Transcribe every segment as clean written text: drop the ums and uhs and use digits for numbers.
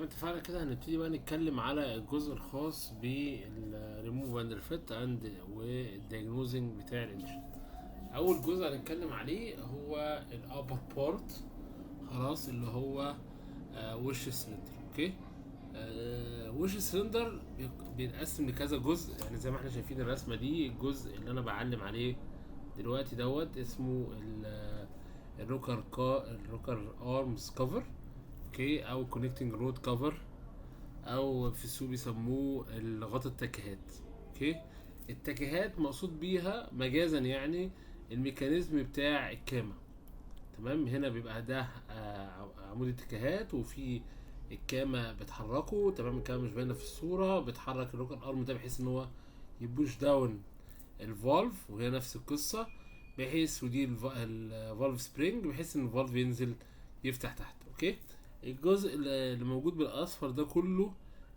اتفقنا كده هنبتدي بقى نتكلم على الجزء الخاص بالريموف اند ريفت اند والدياجنوزنج بتاع الانجن. اول جزء هنتكلم عليه هو الابر بارت، خلاص، اللي هو وش السلندر. اوكي. وش السلندر بينقسم لكذا جزء، يعني زي ما احنا شايفين الرسمه دي. الجزء اللي انا بعلم عليه دلوقتي دوت اسمه الروكر ارمز كفر، اوكي، او كونكتنج رود كفر، او في السوق بيسموه غطا التكهات. اوكي. التكهات مقصود بيها مجازا يعني الميكانيزم بتاع الكامة. تمام. هنا بيبقى ده عمود التكهات، وفي الكامة بتحركه. تمام. الكامة مش باينة في الصورة، بتحرك الروكر ارم ده بحيث ان هو يبوش داون الفالف، وهي نفس القصة، بحيث ودي الفالف سبرينج، بحيث ان الفالف ينزل يفتح تحت. اوكي. الجزء اللي موجود بالاصفر ده كله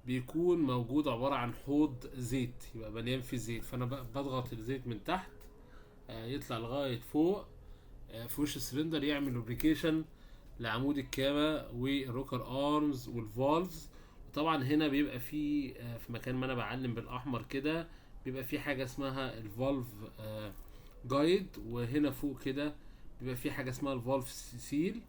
بيكون موجود عبارة عن حوض زيت، يبقى مليان فيه زيت. فانا بضغط الزيت من تحت يطلع لغاية فوق في وش السلندر، يعمل لوبريكيشن لعمود الكامة والروكر ارمز والفالفز. طبعا هنا بيبقى في في مكان ما انا بعلم بالاحمر كده بيبقى في حاجة اسمها الفالف جايد، وهنا فوق كده بيبقى في حاجة اسمها الفالف سيل.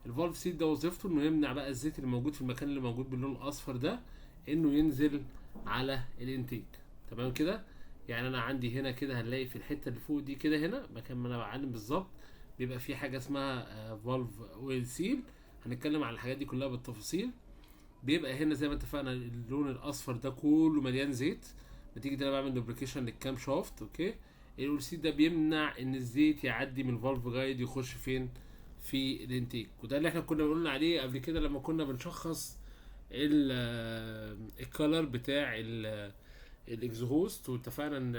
الفالف سيل ده وظيفته انه يمنع بقى الزيت اللي موجود في المكان اللي موجود باللون الاصفر ده انه ينزل على الانتيك. تمام كده. يعني انا عندي هنا كده هنلاقي في الحته اللي فوق دي كده، هنا مكان ما انا بعلم بالظبط، بيبقى في حاجه اسمها فالف اويل سيل. هنتكلم على الحاجات دي كلها بالتفاصيل. بيبقى هنا زي ما اتفقنا اللون الاصفر ده كله مليان زيت، نتيجه انا بعمل لوبريكيشن للكام شافت. اوكي. الاول سي ده بيمنع ان الزيت يعدي من الفالف جايد يخش فين؟ في الانتيك. وده اللي احنا كنا قلنا عليه قبل كده لما كنا بنشخص الكالر بتاع الاكزوست، واتفقنا ان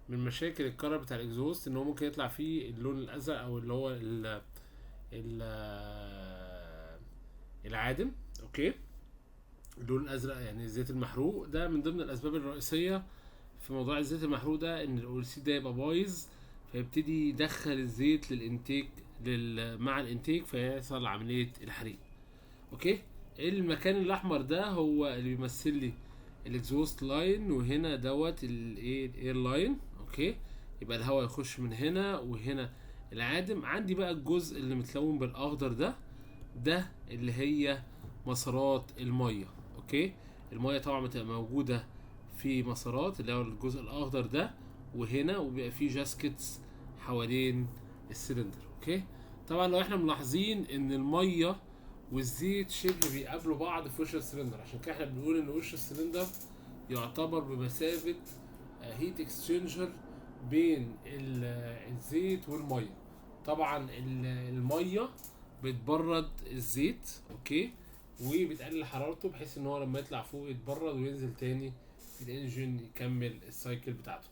من مشاكل الكالر بتاع الاكزوست ان هو ممكن يطلع فيه اللون الازرق، او اللي هو ال العادم. اوكي. اللون الازرق يعني الزيت المحروق ده من ضمن الاسباب الرئيسيه في موضوع الزيت المحروق ده، ان الاول سي ده يبقى بايظ، فيبتدي يدخل الزيت للانتيك مع الانتيك، فيحصل عمليه الحريق. اوكي. المكان الاحمر ده هو اللي بيمثل لي الاكزوست لاين، وهنا دوت الاير لاين. اوكي. يبقى الهواء يخش من هنا، وهنا العادم. عندي بقى الجزء اللي متلون بالاخضر ده اللي هي مسارات الميه. اوكي. الميه طبعا بتبقى موجوده في مسارات اللي هو الجزء الاخضر ده، وهنا وبيبقى فيه جاسكتس حوالين السلندر. اوكي. طبعا لو احنا ملاحظين ان الميه والزيت شبه بيقابلوا بعض في وش السلندر، عشان كده احنا بنقول ان وش السلندر يعتبر بمثابه هيت اكسشينجر بين الزيت والميه. طبعا الميه بتبرد الزيت، اوكي، وبتقلل حرارته بحيث ان هو لما يطلع فوق يتبرد وينزل تاني الانجن يكمل السايكل بتاعته.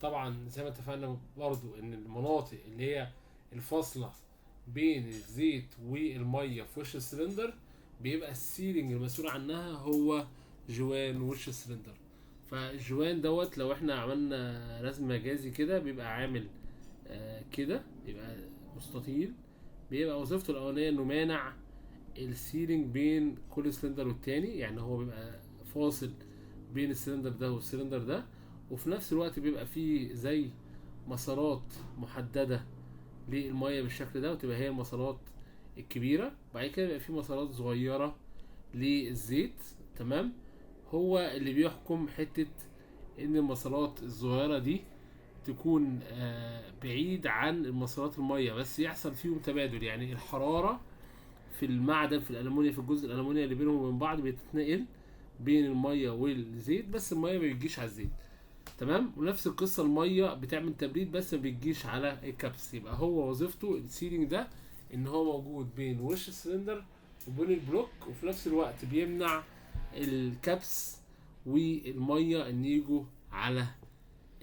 طبعا زي ما اتفقنا برضو ان المناطق اللي هي الفاصله بين الزيت والميه في وش السلندر بيبقى السيلينج المسؤول عنها هو جوان وش السلندر. فالجوان دوت لو احنا عملنا رسم مجازي كده بيبقى عامل كده، يبقى مستطيل، بيبقى وظيفته الاولانيه انه مانع السيلينج بين كل سلندر والتاني، يعني هو بيبقى فاصل بين السلندر ده والسلندر ده، وفي نفس الوقت بيبقى فيه زي مسارات محدده للميه بالشكل ده، وتبقى هي المسارات الكبيره. بعد كده يبقى في مسارات صغيره للزيت. تمام. هو اللي بيحكم حته ان المسارات الصغيره دي تكون بعيد عن المسارات الميه، بس يحصل فيهم تبادل، يعني الحراره في المعدن في الالومنيا، في الجزء الالومنيا اللي بينهم وبين بعض بتتنقل بين الميه والزيت، بس الميه ما بتجيش على الزيت. تمام. ونفس القصه الميه بتعمل تبريد بس ما بتجيش على الكبس. يبقى هو وظيفته السيلينج ده ان هو موجود بين وش السلندر وبين البلوك، وفي نفس الوقت بيمنع الكبس والميه ان يجوا على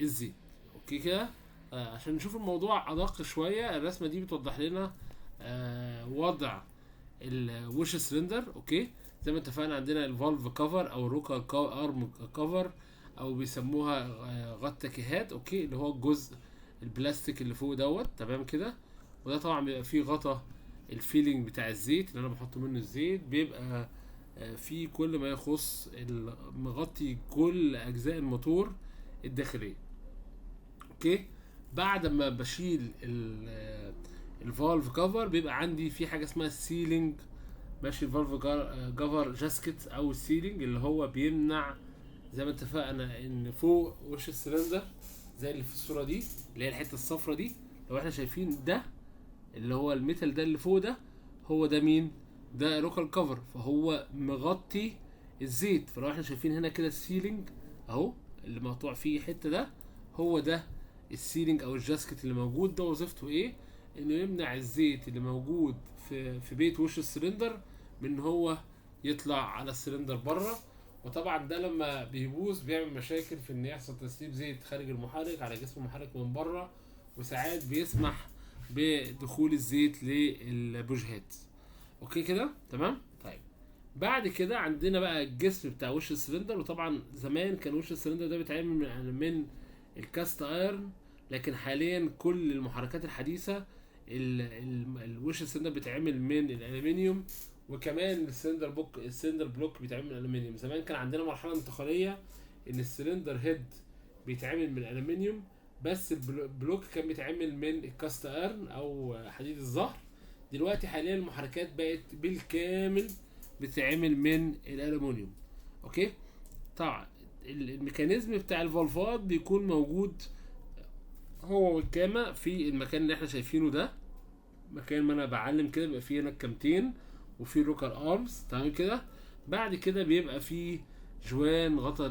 الزيت. اوكي كده. عشان نشوف الموضوع ادق شويه، الرسمه دي بتوضح لنا وضع الوش سلندر. اوكي. زي ما اتفقنا عندنا الفالف كفر او الروكر ارم كفر، او بيسموها غطا تكيهات. اوكي. اللي هو الجزء البلاستيك اللي فوق دوت. تمام كده. وده طبعا بيبقى فيه غطا الفيلينج بتاع الزيت اللي انا بحط منه الزيت، بيبقى في كل ما يخص مغطي كل اجزاء الموتور الداخليه. اوكي، بعد ما بشيل الفالف كفر بيبقى عندي في حاجه اسمها السيلينج. ماشي، الفالف كفر جاسكت او السيلينج اللي هو بيمنع زي ما اتفقنا ان فوق وش السلندر زي اللي في الصوره دي اللي هي الحته الصفراء دي، لو احنا شايفين ده اللي هو الميتال ده اللي فوق ده، هو ده مين؟ ده روكال كفر، فهو مغطي الزيت. فلو احنا شايفين هنا كده السيلينج اهو اللي مقطوع فيه حته ده، هو ده السيلينج او الجاسكت اللي موجود ده. وظيفته ايه؟ انه يمنع الزيت اللي موجود في بيت وش السلندر من ان هو يطلع على السلندر بره. وطبعا ده لما بيبوظ بيعمل مشاكل في ان يحصل تسريب زيت خارج المحرك على جسم المحرك من بره، وساعات بيسمح بدخول الزيت للبوجهات. اوكي كده تمام. طيب بعد كده عندنا بقى الجسم بتاع وش السلندر. وطبعا زمان كان وش السلندر ده بيتعمل من الكاست ايرن، لكن حاليا كل المحركات الحديثه الوش السلندر بيتعمل من الالومنيوم، وكمان السلندر بلوك بيتعمل من الالومنيوم. زمان كان عندنا مرحله انتقاليه ان السلندر هيد بيتعمل من الالومنيوم، بس البلوك كان بيتعمل من الكاست ايرن او حديد الظهر. دلوقتي حاليا المحركات بقت بالكامل بتتعمل من الالومنيوم. اوكي، طبعا الميكانيزم بتاع الفالفات بيكون موجود هو والكامة في المكان اللي احنا شايفينه ده. مكان ما انا بعلم كده بيبقى فيه هنا الكامتين وفي روكر ارمز، تمام كده. بعد كده بيبقى فيه جوان غطا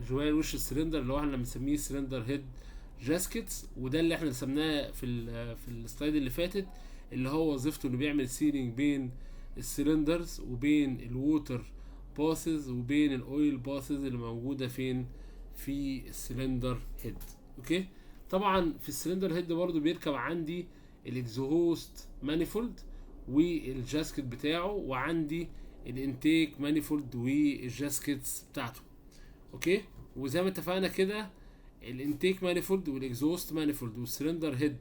جوان وش السلندر اللي هو احنا بنسميه سلندر هيد جاسكتس، وده اللي احنا رسمناه في السلايد اللي فاتت، اللي هو وظيفته انه بيعمل سيلينج بين السلندرز وبين الووتر باسز وبين الاويل باسز اللي موجوده فين في السلندر هيد. اوكي، طبعا في السلندر هيد برضو بيركب عندي الاكزوست مانيفولد والجاسكت بتاعه، وعندي الانتيك مانيفولد والجاسكتس بتاعته. اوكي، وزي ما اتفقنا كده الانتيك مانيفولد والاكزوست مانيفولد والسلندر هيد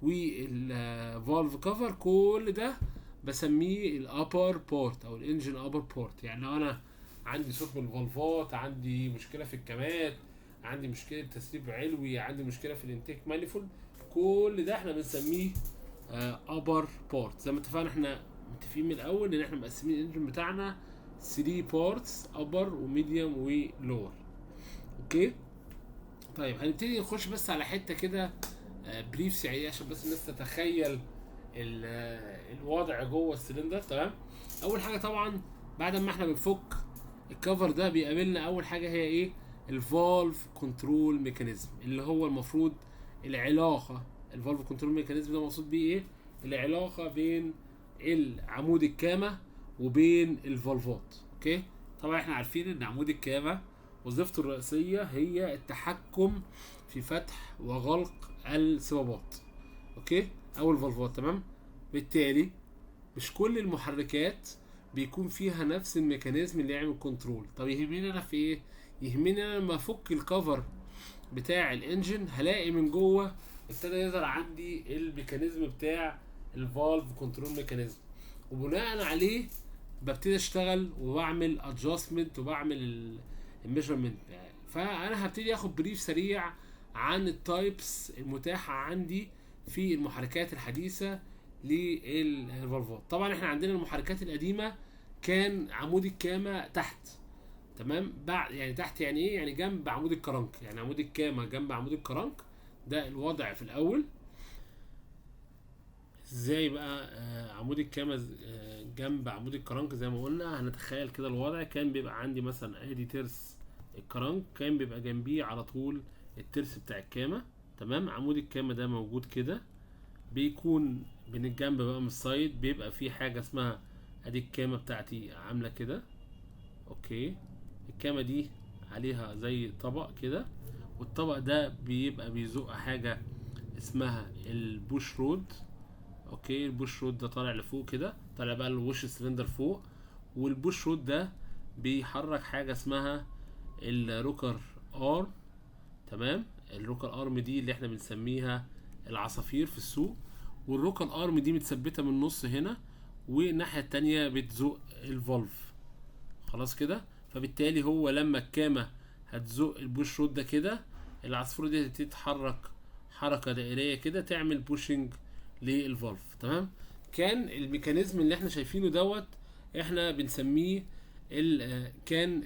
والفالف كفر كل ده بسميه الابر بورت او الانجن ابر بورت. يعني لو انا عندي صوت من الفالفات، عندي مشكله في الكمات، عندي مشكله تسريب علوي، عندي مشكله في الانتيك مانيفولد، كل ده احنا بنسميه ابر بورت. زي ما اتفقنا احنا متفقين من الاول ان احنا مقسمين الانجن بتاعنا 3 بورتس، ابر وميديوم ولور. اوكي، طيب هنبتدي نخش بس على حته كده بريف سريع عشان بس الناس تتخيل الوضع جوه السلندر. تمام، اول حاجه طبعا بعد ما احنا بنفك الكفر ده بيقابلنا اول حاجه هي ايه؟ الفالف كنترول ميكانيزم، اللي هو المفروض العلاقه. الفالف كنترول ميكانيزم ده مقصود بيه ايه؟ العلاقه بين العمود الكامه وبين الفالفات. اوكي، طبعا احنا عارفين ان عمود الكامه وظيفته الرئيسيه هي التحكم في فتح وغلق الصبابات، اوكي، او الفالفات. تمام، بالتالي مش كل المحركات بيكون فيها نفس الميكانيزم اللي يعمل كنترول. طب يهمني انا في ايه؟ يهمني انا لما افك الكفر بتاع الانجن هلاقي من جوه ابتدى يظهر عندي الميكانيزم بتاع الفالف كنترول ميكانيزم، وبناء عليه ببتدي اشتغل وبعمل ادجستمنت وبعمل الميجرمنت. فانا هبتدي اخد بريف سريع عن التايبس المتاحه عندي في المحركات الحديثه للفالفات. طبعا احنا عندنا المحركات القديمه كان عمود الكامه تحت، تمام، بعد يعني تحت يعني ايه؟ يعني جنب عمود الكرنك، يعني عمود الكامه جنب عمود الكرنك. ده الوضع في الاول. ازاي بقى عمود الكامه جنب عمود الكرنك؟ زي ما قلنا هنتخيل كده الوضع. كان بيبقى عندي مثلا ادي ترس الكرنك، كان بيبقى جنبيه على طول الترس بتاع الكامه. تمام، عمود الكامه ده موجود كده، بيكون من الجنب بقى من السايد بيبقى في حاجه اسمها ادي الكامه بتاعتي عامله كده. اوكي، الكامه دي عليها زي طبق كده، والطبق ده بيبقى بيزق حاجه اسمها البوش رود. اوكي، البوش رود ده طالع لفوق كده، طالع بقى الوش السلندر فوق، والبوش رود ده بيحرك حاجه اسمها الروكر ارم. تمام، الروكر ارم دي اللي احنا بنسميها العصافير في السوق، والروكر ارم دي متثبته من النص هنا، والناحيه التانية بتزق الفالف. خلاص كده. فبالتالي هو لما الكامة هتزق البوش رود ده كده، العصفورة دي هتبتدي تتحرك حركة دائرية كده تعمل بوشنج للفالف. تمام. كان الميكانيزم اللي احنا شايفينه دوت احنا بنسميه كان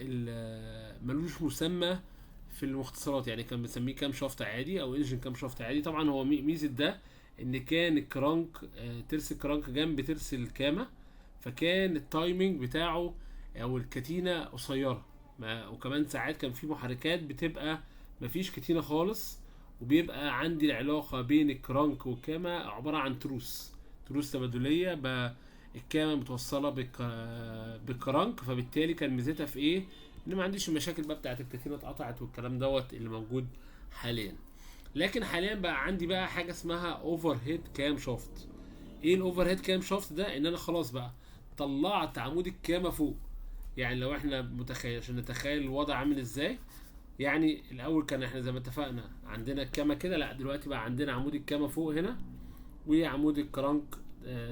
ملوش مسمى في المختصرات، يعني كان بنسميه كام شافت عادي او انجن كام شافت عادي. طبعا هو ميزة ده ان كان الكرانك ترس الكرانك جنب ترس الكامة، فكان التايمنج بتاعه او الكتينة قصيرة. وكمان ساعات كان في محركات بتبقى مفيش كتينة خالص، وبيبقى عندي العلاقة بين الكرانك والكامة عبارة عن تروس تبادلية، الكامة متوصلة بالكرانك. فبالتالي كان ميزتها في ايه؟ ان ما عنديش المشاكل بقى بتاعت الكتينة اتقطعت والكلام دوت اللي موجود حاليا. لكن حاليا بقى عندي بقى حاجة اسمها اوفر هيد كام شافت. ايه الاوفر هيد كام شافت ده؟ ان انا خلاص بقى طلعت عمود الكامة فوق. يعني لو احنا متخيل عشان نتخيل الوضع عامل ازاي، يعني الاول كان احنا زي ما اتفقنا عندنا الكامة كده، لا دلوقتي بقى عندنا عمود الكامة فوق هنا وعمود الكرنك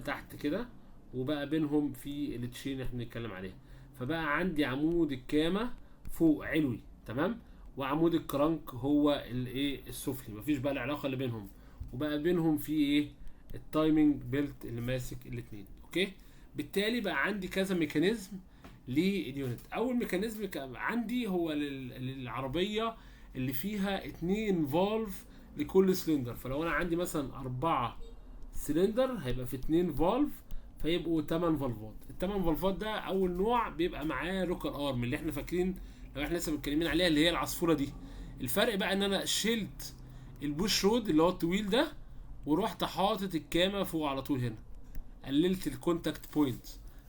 تحت كده، وبقى بينهم في التشين اللي احنا بنتكلم عليها. فبقى عندي عمود الكامة فوق علوي، تمام، وعمود الكرنك هو الايه السفلي، مفيش بقى العلاقة اللي بينهم، وبقى بينهم في ايه التايمنج بيلت اللي ماسك الاتنين. اوكي. بالتالي بقى عندي كذا ميكانيزم لليونت. اول ميكانيزم عندي هو للعربية اللي فيها 2 فالف لكل سلندر. فلو انا عندي مثلا 4 سلندر هيبقى في 2 فالف، فيبقوا 8 فالفات. ال8 فالفات ده اول نوع بيبقى معاه روكر ارم اللي احنا فاكرين لو احنا لسه متكلمين عليها اللي هي العصفوره دي. الفرق بقى ان انا شلت البوش رود اللي هو الطويل ده ورحت حاطط الكامه فوق على طول هنا، قللت الكونتاكت بوينت،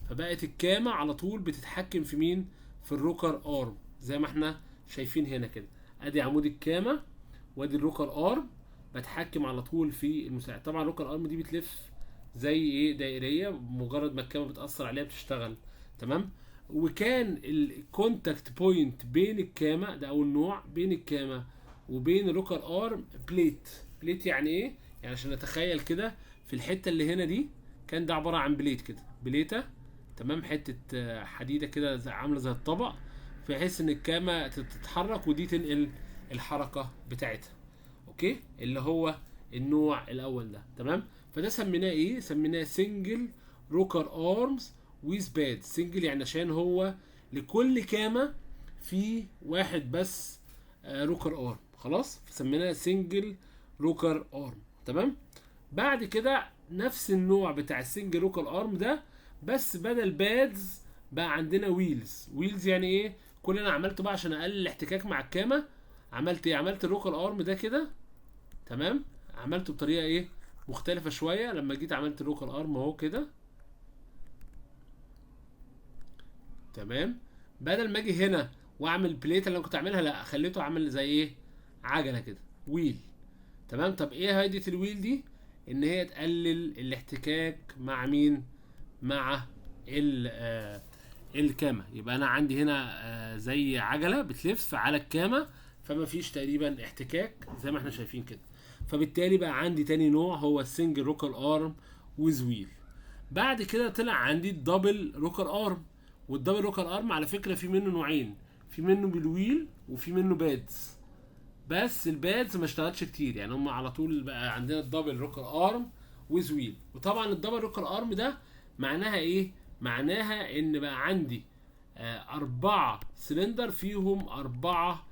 فبقت الكامه على طول بتتحكم في مين؟ في الروكر ارم زي ما احنا شايفين هنا كده. ادي عمود الكامه وادي الروكر ارم، بتحكم على طول في المساعد. طبعا الروكر ارم دي بتلف زي ايه دائريه، مجرد ما الكاميرا بتاثر عليها بتشتغل. تمام. وكان الكونتاكت بوينت بين الكاميرا ده اول نوع، بين الكاميرا وبين الروكر ارم بليت يعني ايه؟ يعني عشان نتخيل كده في الحته اللي هنا دي كان ده عباره عن بليت كده، بليته، تمام، حته حديده كده عامله زي الطبق، بحيث ان الكاميرا تتحرك ودي تنقل الحركه بتاعتها. اوكي. اللي هو النوع الاول ده. تمام. فده سميناه ايه؟ سميناه سنجل روكر ارمز ويز باد. سنجل يعني عشان هو لكل كامه في واحد بس روكر ارم، خلاص، فسميناه سنجل روكر ارم. تمام. بعد كده نفس النوع بتاع السنجل روكر ارم ده، بس بدل بادز بقى عندنا ويلز يعني ايه؟ كل اللي انا عملته بقى عشان اقلل الاحتكاك مع الكامه، عملت ايه؟ عملت الروكر ارم ده كده، تمام، عملته بطريقه ايه مختلفه شويه. لما جيت عملت الروكر ارم اهو كده، تمام، بدل ما اجي هنا واعمل البليت اللي انا كنت اعملها، لا خليته عامل زي ايه عجله كده، ويل. تمام. طب ايه فايده الويل دي؟ ان هي تقلل الاحتكاك مع مين؟ مع الكامة. يبقى انا عندي هنا زي عجله بتلف على الكامة، فما فيش تقريبا احتكاك زي ما احنا شايفين كده. فبالتالي بقى عندي تاني نوع هو السنجل روكر ارم ويز ويل. بعد كده طلع عندي الدبل روكر ارم. والدبل روكر ارم على فكره في منه نوعين، في منه بالويل وفي منه بادز، بس البادز ما اشتغلش كتير، يعني هم على طول بقى عندنا الدبل روكر ارم ويز ويل. وطبعا الدبل روكر ارم ده معناها ايه؟ معناها ان بقى عندي 4 سلندر فيهم 4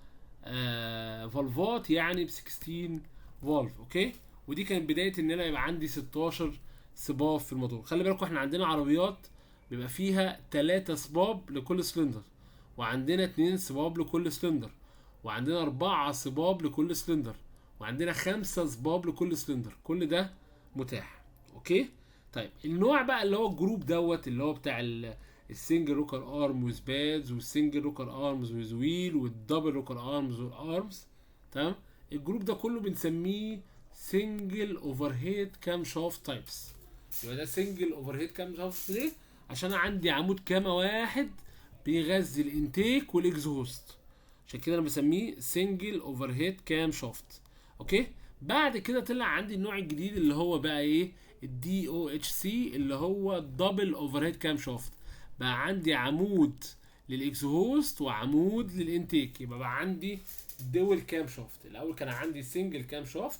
فالفات، يعني ب 16 فالف. اوكي. ودي كانت بدايه ان انا يبقى عندي 16 صباب في الموتور. خلي بالكم احنا عندنا عربيات بيبقى فيها 3 صباب لكل سلندر، وعندنا 2 صباب لكل سلندر، وعندنا 4 صباب لكل سلندر، وعندنا 5 صباب لكل سلندر. كل ده متاح. اوكي. طيب النوع بقى اللي هو الجروب دوت اللي هو بتاع السنجل روكر ارم ويز بادز والسنجل روكر ارمز ويز ويل والدبل روكر ارمز والارمز، تمام، الجروب ده كله بنسميه سنجل اوفر هيد كام شافت تايبس. يبقى ده سنجل اوفر هيد كام شافت ليه؟ عشان انا عندي عمود كامه واحد بيغذي الانتيك والاكزوست، عشان كده انا بسميه سنجل اوفر هيد كام شافت. اوكي. بعد كده طلع عندي النوع الجديد اللي هو بقى ايه؟ الدي او اتش سي، اللي هو دبل اوفر هيد كام شافت. بقى عندي عمود للاكزوست وعمود للانتيك. يبقى بقى عندي دول كام شافت. الاول كان عندي سنجل كام شافت،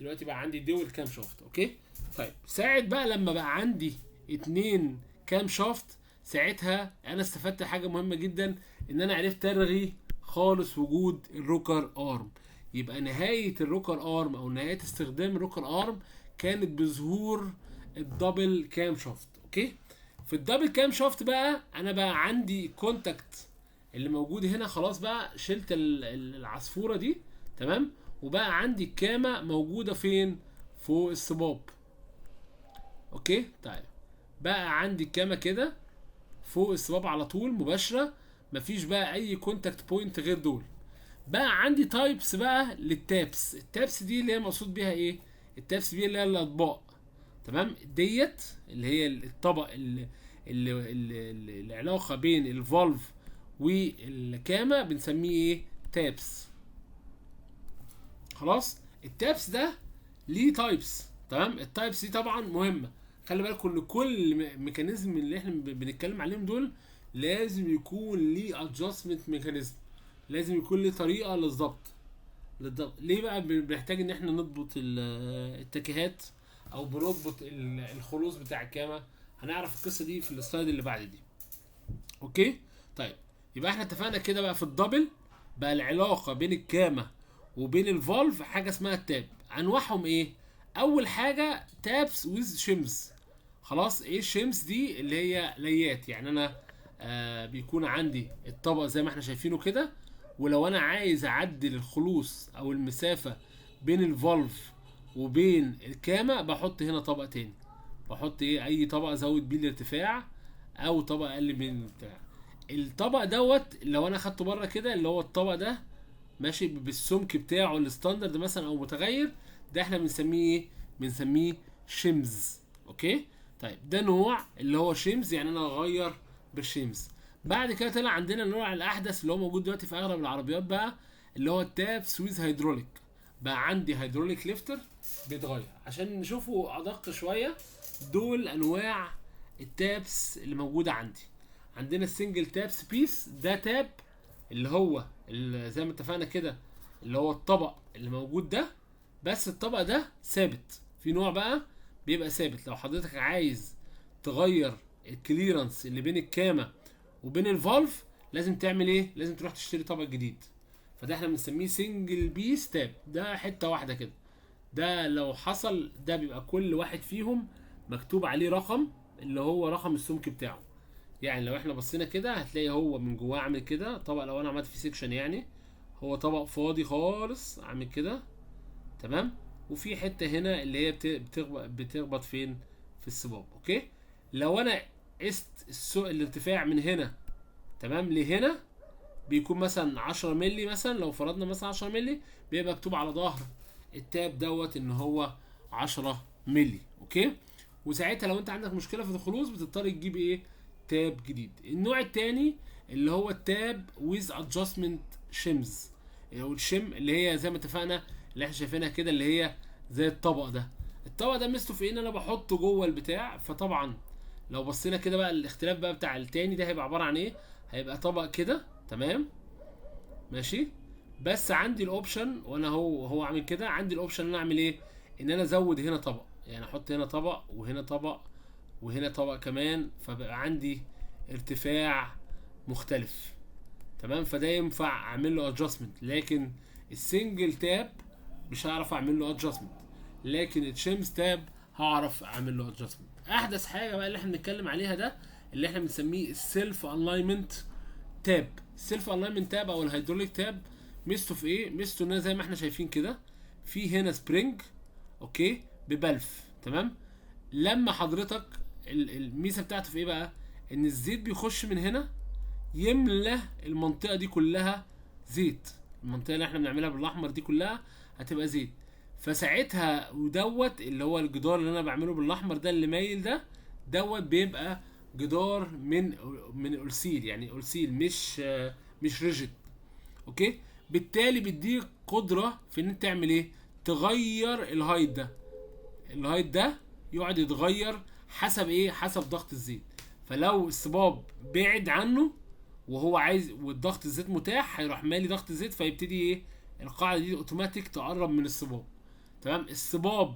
دلوقتي بقى عندي دول كام شافت. اوكي طيب ساعة بقى لما بقى عندي 2 كام شافت، ساعتها انا استفدت حاجه مهمه جدا، ان انا عرفت الغي خالص وجود الروكر ارم. يبقى نهايه الروكر ارم او نهايه استخدام الروكر ارم كانت بظهور الدبل كام شافت. اوكي في الدبل كام شافت بقى انا بقى عندي كونتاكت اللي موجود هنا، خلاص بقى شلت العصفوره دي تمام، وبقى عندي الكامه موجوده فين؟ فوق الصباب. اوكي طيب بقى عندي الكامه كده فوق الصباب على طول مباشره، مفيش بقى اي كونتاكت بوينت غير دول. بقى عندي تايبس بقى للتابس. التابس دي اللي هي مقصود بيها ايه؟ التابس دي اللي هي الاطباق تمام، ديت اللي هي الطبق اللي العلاقه بين الفالف والكامه بنسميه ايه؟ تابس. خلاص التابس ده ليه تايبس تمام. التايبس دي طبعا مهمه، خلي بالكم ان كل ميكانيزم اللي احنا بنتكلم عليهم دول لازم يكون ليه ادجستمنت ميكانيزم، لازم يكون ليه طريقه للضبط. ليه بقى بنحتاج ان احنا نضبط التكيهات او بنضبط الخلوص بتاع الكامه؟ هنعرف القصه دي في السلايد اللي بعد دي. اوكي طيب يبقى احنا اتفقنا كده بقى في الدبل بقى العلاقه بين الكامه وبين الفالف حاجه اسمها التاب. انواعهم ايه؟ اول حاجه تابس ويز شيمز. خلاص ايه الشيمز دي؟ اللي هي ليات. يعني انا بيكون عندي الطبق زي ما احنا شايفينه كده، ولو انا عايز اعدل الخلوص او المسافه بين الفالف وبين الكامه بحط هنا طبق تاني، بحط ايه؟ اي طبق ازود بيه الارتفاع او طبق اقل من بتاع الطبق دوت. لو انا خدته بره كده اللي هو الطبق ده ماشي بالسمك بتاعه الستاندرد مثلا او متغير، ده احنا بنسميه ايه؟ بنسميه شيمز. اوكي طيب ده نوع اللي هو شيمز، يعني انا اغير بالشيمز. بعد كده طلع عندنا النوع الاحدث اللي هو موجود دلوقتي في اغلب العربيات بقى، اللي هو التاب سويز هيدروليك. بقى عندي هيدروليك ليفتر بيتغير. عشان نشوفه ادق شويه، دول انواع التابس اللي موجوده عندي. عندنا السنجل تابس بيس، ده تاب اللي هو اللي زي ما اتفقنا كده اللي هو الطبق اللي موجود ده، بس الطبق ده ثابت. في نوع بقى بيبقى ثابت، لو حضرتك عايز تغير الكليرنس اللي بين الكامه وبين الفالف لازم تعمل ايه؟ لازم تروح تشتري طبق جديد. فده احنا بنسميه سنجل بيس تاب، ده حته واحده كده. ده لو حصل ده بيبقى كل واحد فيهم مكتوب عليه رقم اللي هو رقم السمك بتاعه. يعني لو احنا بصينا كده هتلاقي هو من جواه عامل كده طبق، لو انا عملت فيه سيكشن يعني هو طبق فاضي خالص عامل كده تمام، وفي حته هنا اللي هي بتخبط فين؟ في الصباب. اوكي لو انا قست الارتفاع من هنا تمام لهنا بيكون مثلا 10 مللي، مثلا لو فرضنا مثلا 10 مللي بيبقى مكتوب على ظهر التاب دوت ان هو 10 مللي. اوكي وساعتها لو انت عندك مشكله في الخلوص بتضطر تجيب ايه؟ تاب جديد. النوع الثاني اللي هو التاب ويز ادجستمنت شيمز، او الشيم اللي هي زي ما اتفقنا اللي احنا شايفينها كده اللي هي زي الطبق ده. الطبق ده ميزته في ايه؟ ان انا بحطه جوه البتاع. فطبعا لو بصينا كده بقى الاختلاف بقى بتاع التاني ده هيبقى عباره عن ايه؟ هيبقى طبق كده تمام ماشي، بس عندي الاوبشن وانا هو عامل كده، عندي الاوبشن ان انا اعمل ايه؟ ان انا ازود هنا طبق، يعني احط هنا طبق وهنا طبق وهنا طبق كمان، فبقى عندي ارتفاع مختلف تمام. فده ينفع اعمل له ادجستمنت، لكن السنجل تاب مش هعرف اعمل له ادجستمنت، لكن الشيمز تاب هعرف اعمل له ادجستمنت. احدث حاجه بقى اللي احنا بنتكلم عليها ده اللي احنا بنسميه السيلف الاينمنت تاب. السيلف الاينمنت تاب او الهيدروليك تاب ميزته في ايه؟ ميزته ان زي ما احنا شايفين كده في هنا سبرينج اوكي ببلف تمام. لما حضرتك الميزه بتاعته في ايه بقى؟ ان الزيت بيخش من هنا يملى المنطقه دي كلها زيت، المنطقه اللي احنا بنعملها بالاحمر دي كلها هتبقى زيت. فساعتها ودوت اللي هو الجدار اللي انا بعمله بالاحمر ده اللي مايل ده دوت بيبقى جدار من اولسيل، يعني اولسيل مش ريجيد. اوكي بالتالي بيديك قدره في ان انت تعمل ايه؟ تغير الهايت ده. الهايت ده يقعد يتغير حسب ايه؟ حسب ضغط الزيت. فلو الصباب بعد عنه وهو عايز والضغط الزيت متاح، هيروح مالي ضغط الزيت، فيبتدي ايه القاعده دي اوتوماتيك تقرب من الصباب. تمام. الصباب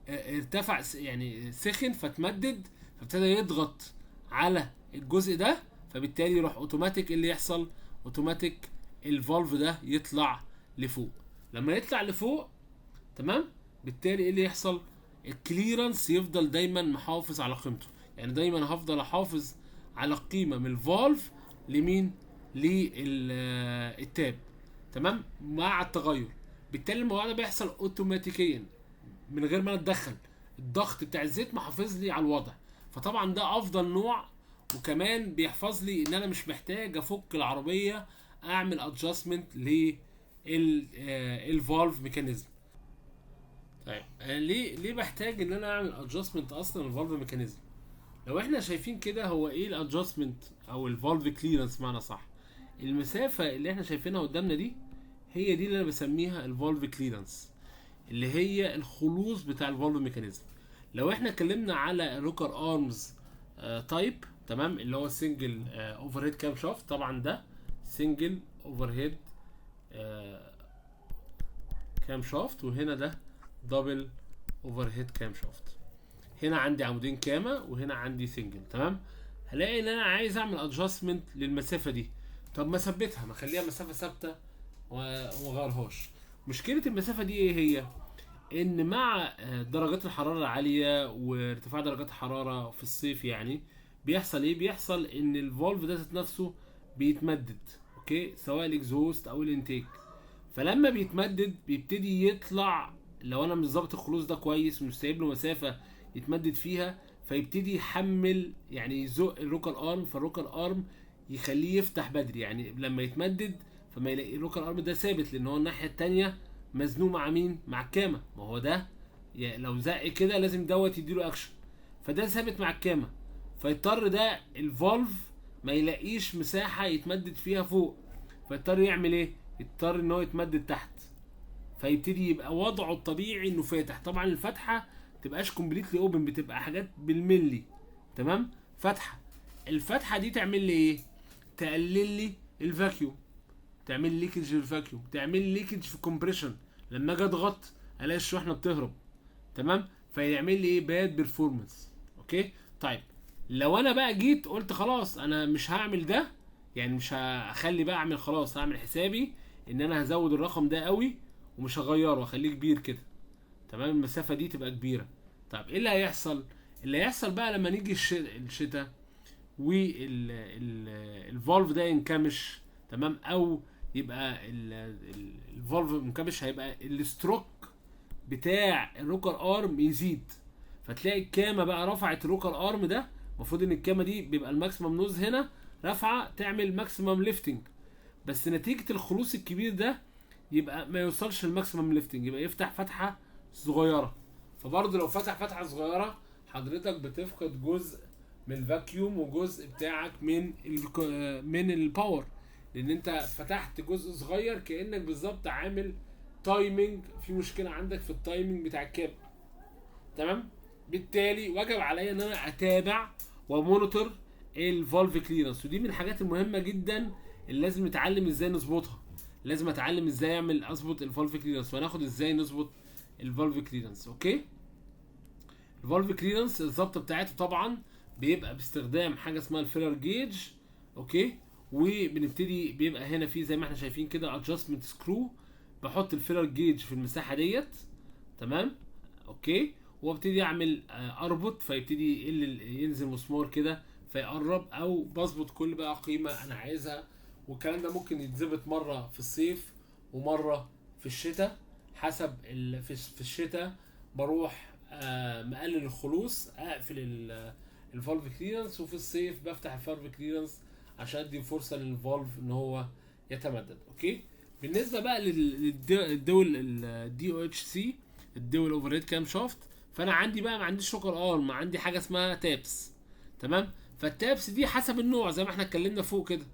ارتفع يعني سخن فتمدد، فابتدى يضغط على الجزء ده، فبالتالي يروح اوتوماتيك اللي يحصل اوتوماتيك الفالف ده يطلع لفوق. لما يطلع لفوق تمام، بالتالي ايه اللي يحصل؟ الكليرنس يفضل دايما محافظ على قيمته. يعني دايما هفضل احافظ على قيمه من الفالف لمين؟ للتاب. تمام، مع التغير. بالتالي الموضوع ده بيحصل اوتوماتيكيا من غير ما اتدخل. الضغط بتاع الزيت محافظ لي على الوضع، فطبعا ده افضل نوع. وكمان بيحفظ لي ان انا مش محتاج افك العربيه اعمل ادجستمنت للفالف ميكانيزم. طيب ليه بحتاج ان انا اعمل ادجستمنت اصلا الفالف ميكانيزم؟ لو احنا شايفين كده، هو ايه الادجستمنت او الفالف كليرنس معنى صح؟ المسافه اللي احنا شايفينها قدامنا دي هي دي اللي انا بسميها الفالف كليرنس، اللي هي الخلوص بتاع الفالف ميكانيزم. لو احنا اتكلمنا على روكر ارمز تايب، تمام، اللي هو سنجل اوفر هيد كام شافت، طبعا ده سنجل اوفر هيد كام شافت، وهنا ده دبل اوفر هيد كام شافت. هنا عندي عمودين كامه وهنا عندي سنجل. تمام. هلاقي ان انا عايز اعمل ادجستمنت للمسافه دي. طب ما اثبتها، ما اخليها مسافه ثابته وما اغيرهاش. مشكله المسافه دي ايه هي؟ ان مع درجات الحراره العاليه وارتفاع درجات الحراره في الصيف، يعني بيحصل ايه؟ بيحصل ان الفولف ده ذات نفسه بيتمدد، اوكي، سواء الاكزوست او الانتيك. فلما بيتمدد بيبتدي يطلع، لو انا مش ظابط الخلوص ده كويس ومش سايب له مسافه يتمدد فيها، فيبتدي يحمل، يعني يزق الروكر ارم، فالروكر ارم يخليه يفتح بدري. يعني لما يتمدد فما يلاقي الروكر ارم ده ثابت، لان هو الناحيه التانيه مزنوق مع مين؟ مع الكامه. ما هو ده يعني لو زق كده لازم دوت يديله اكشن، فده ثابت مع الكامه، فيضطر ده الفولف ما يلاقيش مساحه يتمدد فيها فوق، فيضطر يعمل ايه؟ يضطر ان هو يتمدد تحت، فيبتدي يبقى وضعه الطبيعي انه فاتح. طبعا الفتحه تبقاش كومبليتلي اوبن، بتبقى حاجات بالملي. تمام. فتحه، الفتحه دي تعمل لي ايه؟ تقلل لي الفاكيوم، تعمل ليكج في الفاكيوم، تعمل ليكج في الكومبريشن. لما اجي اضغط الاقي الشحنه بتهرب. تمام. فيعمل لي ايه؟ باد بيرفورمانس. اوكي. طيب لو انا بقى جيت قلت خلاص انا مش هعمل ده، يعني مش هخلي بقى اعمل، خلاص هعمل حسابي ان انا هزود الرقم ده قوي ومش هغيره واخليه كبير كده، تمام، المسافه دي تبقى كبيره. طيب ايه اللي هيحصل؟ اللي هيحصل بقى لما نيجي الشتاء والفالف ده ينكمش، تمام، او يبقى الفالف منكمش، هيبقى الستروك بتاع الروكر ارم يزيد، فتلاقي الكامه بقى رفعت الروكر ارم ده. المفروض ان الكامه دي بيبقى الماكسيمم نوز هنا رافعه تعمل ماكسيمم ليفتنج، بس نتيجه الخلوص الكبير ده يبقى ما يوصلش للماكسيمم ليفتنج، يبقى يفتح فتحه صغيره. فبرضه لو فتح فتحه صغيره حضرتك بتفقد جزء من الفاكيوم وجزء بتاعك من الباور، لان انت فتحت جزء صغير، كانك بالظبط عامل تايمنج، في مشكله عندك في التايمنج بتاع الكابل. تمام. بالتالي وجب عليا ان انا اتابع ومونيتور الفالف كليرنس، ودي من الحاجات المهمه جدا اللي لازم نتعلم ازاي نظبطها. لازم اتعلم ازاي اظبط الفالف كليرنس، وهناخد ازاي نظبط الفالف كليرنس. اوكي. الفالف كليرنس الظبطه بتاعته طبعا بيبقى باستخدام حاجه اسمها الفيلر جيج. اوكي. وبنبتدي بيبقى هنا في زي ما احنا شايفين كده ادجستمنت سكرو، بحط الفيلر جيج في المساحه ديت. تمام. اوكي. وابتدي اعمل اربط، فيبتدي ينزل مسمار كده فيقرب، او بظبط كل بقى قيمه انا عايزها. والكلام ده ممكن يتظبط مره في الصيف ومره في الشتاء، حسب في الشتاء بروح مقلل الخلوص، اقفل الفالف كليرنس، وفي الصيف بفتح الفالف كليرنس عشان ادي فرصه للفالف ان هو يتمدد. اوكي. بالنسبه بقى للدول الدي او اتش سي، الدول اوفر هيد كام شافت، فانا عندي بقى ما عنديش روكر ارم، عندي حاجه اسمها تابس. تمام. فالتابس دي حسب النوع زي ما احنا اتكلمنا فوق كده.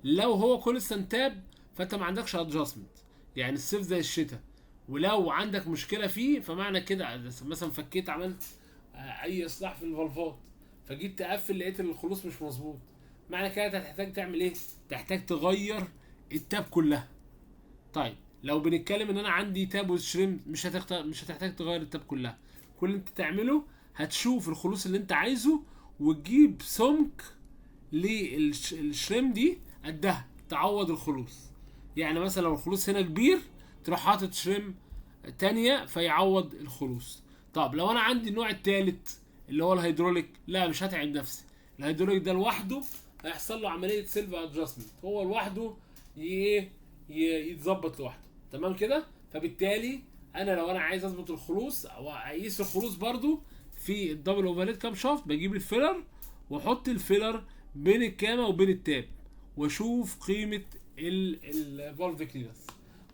لو هو كونستانت تاب فانت ما عندكش ادجستمنت، يعني الصيف زي الشتاء. ولو عندك مشكله فيه فمعنى كده مثلا فكيت عملت اي اصلاح في الفالفات، فجيت تقفل لقيت الخلوص مش مظبوط، معنى كده هتحتاج تعمل ايه؟ تحتاج تغير التاب كلها. طيب لو بنتكلم ان انا عندي تاب وشريم، مش هتحتاج تغير التاب كلها. كل اللي انت تعمله هتشوف الخلوص اللي انت عايزه وتجيب سمك للشريم دي قدها تعوض الخلوص. يعني مثلا لو الخلوص هنا كبير تروح حاطط شريم تانية فيعوض الخلوص. طب لو انا عندي النوع التالت اللي هو الهيدروليك، لا مش هتعب نفسي. الهيدروليك ده لوحده هيحصل له عمليه سيلف ادجستمنت، هو لوحده يتظبط لوحده. تمام كده. فبالتالي انا لو انا عايز اظبط الخلوص او اقيس الخلوص برضو في الدبل اوفرهيد كام شافت، بجيب الفيلر واحط الفيلر بين الكامه وبين التاب واشوف قيمه الفالف كليرنس.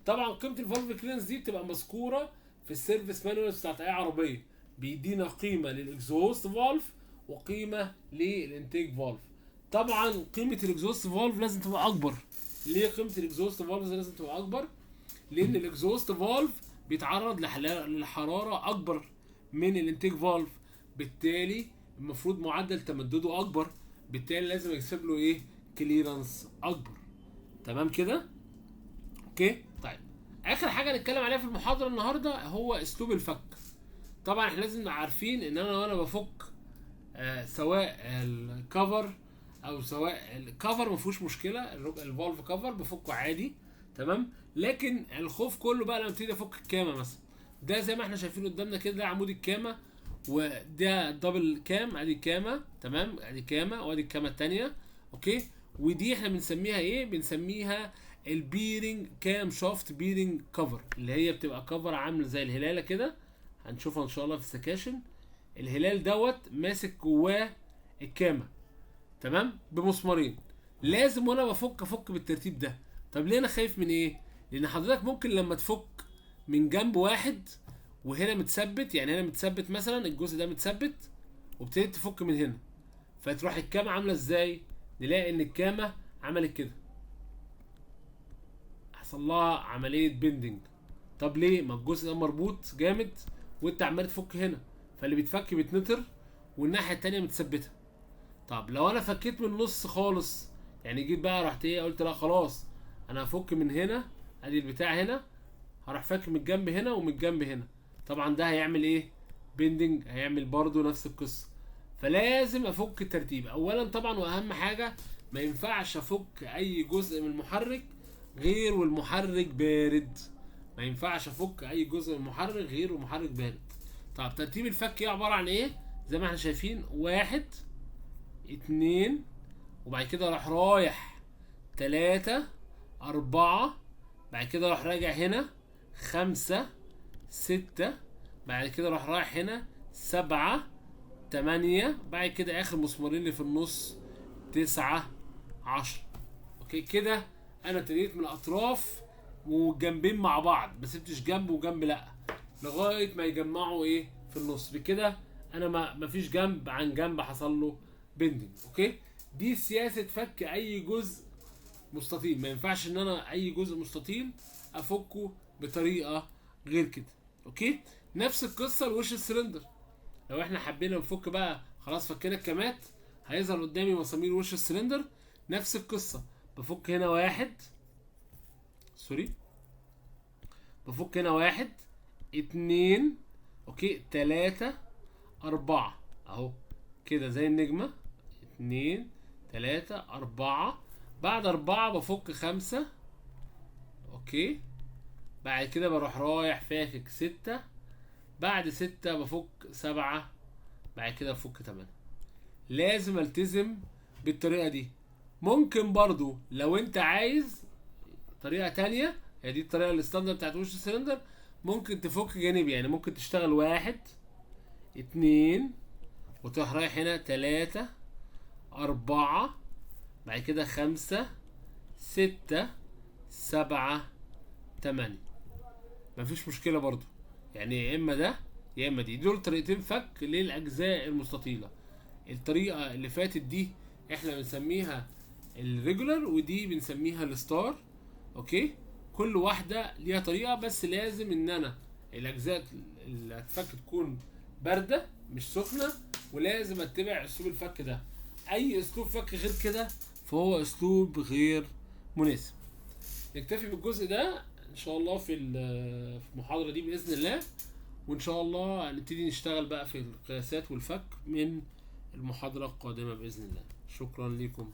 طبعا قيمه الفالف كليرنس دي بتبقى مذكوره في السيرفيس مانوال بتاعت اي عربيه، بيدينا قيمه للاكزوست فالف وقيمه للانتيك فالف. طبعا قيمه الاكزوست فالف لازم تبقى اكبر. ليه قيمه الاكزوست فالف لازم تبقى اكبر؟ لان الاكزوست فالف بيتعرض لحراره اكبر من الانتيك فالف، بالتالي المفروض معدل تمدده اكبر، بالتالي لازم يكسب له ايه؟ كليرنس اكبر. تمام كده. اوكي. طيب اخر حاجه نتكلم عليها في المحاضره النهارده هو اسلوب الفك. طبعا احنا لازم نبقى عارفين ان انا وانا بفك سواء الكفر او سواء الكفر ما فيهوش مشكله، الفالف كفر بفكه عادي تمام. لكن الخوف كله بقى لما ابتدي افك الكامه مثلا، ده زي ما احنا شايفين قدامنا كده، ده عمود الكامه وده دبل كام، ادي كامه تمام، ادي كامه وادي الكامه الثانيه. اوكي. ودي احنا بنسميها ايه؟ بنسميها البيرنج كام شافت بيرنج كفر، اللي هي بتبقى كفر عامل زي الهلاله كده، هنشوفها ان شاء الله في السكاشن. الهلال دوت ماسك جواه الكامه تمام بمسمارين. لازم وانا افك بالترتيب ده. طب ليه انا خايف من ايه؟ لان حضرتك ممكن لما تفك من جنب واحد وهنا متثبت، يعني هنا متثبت مثلا الجزء ده متثبت وابتديت تفك من هنا، فتروح الكامه عامله ازاي؟ نلاقي ان الكامه عملت كده، حصل لها عمليه بيندنج. طب ليه؟ ما الجزء ده مربوط جامد وانت عمال تفك هنا، فاللي بيتفك بيتنطر والناحيه التانيه متثبته. طب لو انا فكيت من النص خالص، يعني جيت بقى رحت ايه قلت لا خلاص انا هفك من هنا، ادي البتاع هنا، هروح فاك من الجنب هنا ومن الجنب هنا، طبعا ده هيعمل ايه؟ بيندنج، هيعمل برضو نفس القصه. فلازم افك الترتيب اولا طبعا، واهم حاجه ما ينفعش افك اي جزء من المحرك غير والمحرك بارد. ما ينفعش افك اي جزء من المحرك غير والمحرك بارد. طب ترتيب الفك ايه؟ عباره عن ايه؟ زي ما احنا شايفين، 1 2 وبعد كده راح رايح 3 4 بعد كده راح راجع هنا 5 6 بعد كده راح رايح هنا 7 8 بعد كده اخر مسمارين اللي في النص 9 10. اوكي كده انا ابتديت من الاطراف والجنبين مع بعض، ما سبتش جنب وجنب لا، لغايه ما يجمعوا ايه في النص. بكده انا ما فيش جنب عن جنب حصل له بندنج. اوكي. دي سياسه فك اي جزء مستطيل، ما ينفعش ان انا اي جزء مستطيل افكه بطريقه غير كده. اوكي. نفس القصه لوش السلندر. لو احنا حبينا نفك بقى، خلاص فكينا الكامات، هيظهر قدامي مسامير وش السلندر. نفس القصه، بفك هنا بفك هنا 1 2 اوكي 3 4 اهو كده زي النجمه، 2 3 4 بعد 4 بفك 5 اوكي، بعد كده بروح رايح فاكك 6 بعد 6 بفك 7 بعد كده بفك 8. لازم التزم بالطريقه دي. ممكن برضو لو انت عايز طريقه تانية، هي دي الطريقه الستاندرد بتاعت وش السلندر، ممكن تفك جانبي، يعني ممكن تشتغل 1 2 وتروح رايح هنا 3 4 بعد كده 5 6 7 8. مفيش مشكله برضو، يعني يا اما ده يا اما دي، دول طريقتين فك للاجزاء المستطيله. الطريقه اللي فاتت دي احنا بنسميها الريجولار ودي بنسميها الستار. اوكي. كل واحده ليها طريقه، بس لازم ان انا الاجزاء اللي هتفك تكون بارده مش سخنه، ولازم اتبع اسلوب الفك ده. اي اسلوب فك غير كده فهو اسلوب غير مناسب. نكتفي بالجزء ده ان شاء الله في المحاضرة دي بإذن الله، وان شاء الله هنبتدي نشتغل بقى في القياسات والفك من المحاضرة القادمة بإذن الله. شكرا لكم.